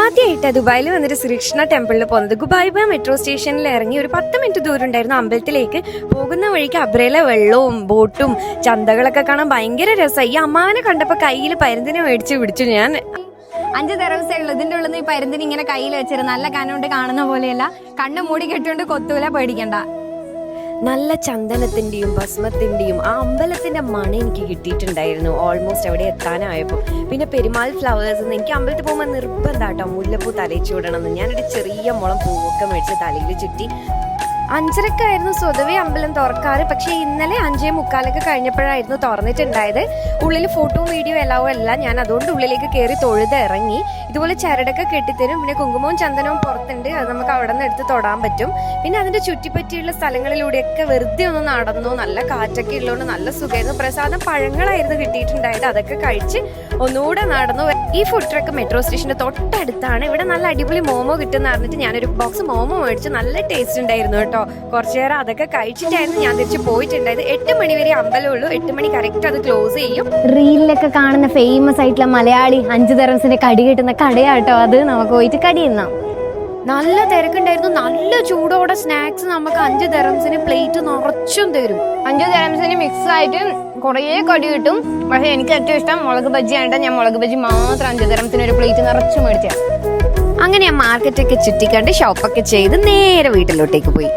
ആദ്യമായിട്ട് ദുബായിൽ വന്നിട്ട് ശ്രീകൃഷ്ണ ടെമ്പിളിൽ പോകുന്നത് ഗുബൈബ മെട്രോ സ്റ്റേഷനിൽ ഇറങ്ങി ഒരു 10 മിനിറ്റ് ദൂരം ഉണ്ടായിരുന്നു അമ്പലത്തിലേക്ക്. പോകുന്ന വഴിക്ക് അബ്രയിലെ വെള്ളവും ബോട്ടും ചന്തകളൊക്കെ കാണാൻ ഭയങ്കര രസമായി. ഈ അമ്മാവനെ കണ്ടപ്പോൾ കയ്യിൽ പരുന്തിനെ മേടിച്ച് പിടിച്ചു ഞാൻ. 5 ദിവസമേ ഉള്ളൂ. ഇതിൻ്റെ ഉള്ളിൽ നിന്ന് ഈ പരുന്തിന് ഇങ്ങനെ കയ്യിൽ വെച്ചിരുന്നു. നല്ല കണ്ണുകൊണ്ട് കാണുന്ന പോലെയല്ല, കണ്ണ് മൂടി കെട്ടുകൊണ്ട് കൊത്തൂല, പേടിക്കണ്ട. നല്ല ചന്ദനത്തിന്റെയും ഭസ്മത്തിന്റെയും ആ അമ്പലത്തിന്റെ മണം എനിക്ക് കിട്ടിയിട്ടുണ്ടായിരുന്നു ഓൾമോസ്റ്റ് അവിടെ എത്താനായപ്പോൾ. പിന്നെ പെരുമാൾ ഫ്ലവേഴ്സ് എനിക്ക് അമ്പലത്തിൽ പോകുമ്പോൾ നിർബന്ധമാട്ടോ മുല്ലപ്പൂ തലയിൽ ചൂടണമെന്ന്. ഞാനൊരു ചെറിയ മുളം പൂവൊക്കെ മേടിച്ച് തലയിൽ ചുറ്റി. 5:30 സ്വതവേ അമ്പലം തുറക്കാറ്. പക്ഷേ ഇന്നലെ 5:45 കഴിഞ്ഞപ്പോഴായിരുന്നു തുറന്നിട്ടുണ്ടായത്. ഉള്ളിൽ ഫോട്ടോ വീഡിയോ എല്ലാവരും അല്ല, ഞാൻ അതുകൊണ്ട് ഉള്ളിലേക്ക് കയറി തൊഴുത് ഇറങ്ങി. ഇതുപോലെ ചരടൊക്കെ കെട്ടിത്തരും. പിന്നെ കുങ്കുമവും ചന്ദനവും പുറത്തുണ്ട്, അത് നമുക്ക് അവിടെ നിന്ന് എടുത്ത് തൊടാൻ പറ്റും. പിന്നെ അതിന്റെ ചുറ്റിപ്പറ്റിയുള്ള സ്ഥലങ്ങളിലൂടെയൊക്കെ വെറുതെ ഒന്ന് നടന്നു. നല്ല കാറ്റൊക്കെ ഉള്ളതുകൊണ്ട് നല്ല സുഖമായിരുന്നു. പ്രസാദം പഴങ്ങളായിരുന്നു കിട്ടിയിട്ടുണ്ടായത്, അതൊക്കെ കഴിച്ച് ഒന്നുകൂടെ നടന്നു. ഈ ഫുഡ് ട്രക്ക് മെട്രോ സ്റ്റേഷന്റെ തൊട്ടടുത്താണ്. ഇവിടെ നല്ല അടിപൊളി മോമോ കിട്ടുന്ന പറഞ്ഞിട്ട് ഞാനൊരു ബോക്സ് മോമോ മേടിച്ചു. നല്ല ടേസ്റ്റ് ഉണ്ടായിരുന്നു കേട്ടോ. കുറച്ചു നേരം അതൊക്കെ കഴിച്ചിട്ടായിരുന്നു ഞാൻ തിരിച്ച് പോയിട്ടുണ്ടായത്. 8 മണി വരെ അമ്പലമുള്ളൂ. 8 മണി കറക്റ്റ് അത് ക്ലോസ് ചെയ്യും. റീലിലൊക്കെ കാണുന്ന ഫേമസ് ആയിട്ടുള്ള മലയാളി 5 ദിറംസിന്റെ കടി കിട്ടുന്ന കടയാട്ടോ അത്. നമുക്ക് പോയിട്ട് കടി തിന്നാം. നല്ല തിരക്കുണ്ടായിരുന്നു. നല്ല ചൂടോടെ സ്നാക്സ് നമുക്ക് 5 ദിറംസിന് പ്ലേറ്റ് നിറച്ചും തരും. 5 ദിറംസിന് മിക്സ് ആയിട്ട് കുറേ കടി കിട്ടും. പക്ഷെ എനിക്ക് ഏറ്റവും ഇഷ്ടം മുളക് ബജ്ജി ആയിട്ട് ഞാൻ മുളക് ബജ്ജി മാത്രം 5 ദിറംസിന് ഒരു പ്ലേറ്റ് നിറച്ചു മേടിച്ച. അങ്ങനെ ഞാൻ മാർക്കറ്റൊക്കെ ചുറ്റിക്കണ്ട് ഷോപ്പൊക്കെ ചെയ്ത് നേരെ വീട്ടിലോട്ടേക്ക് പോയി.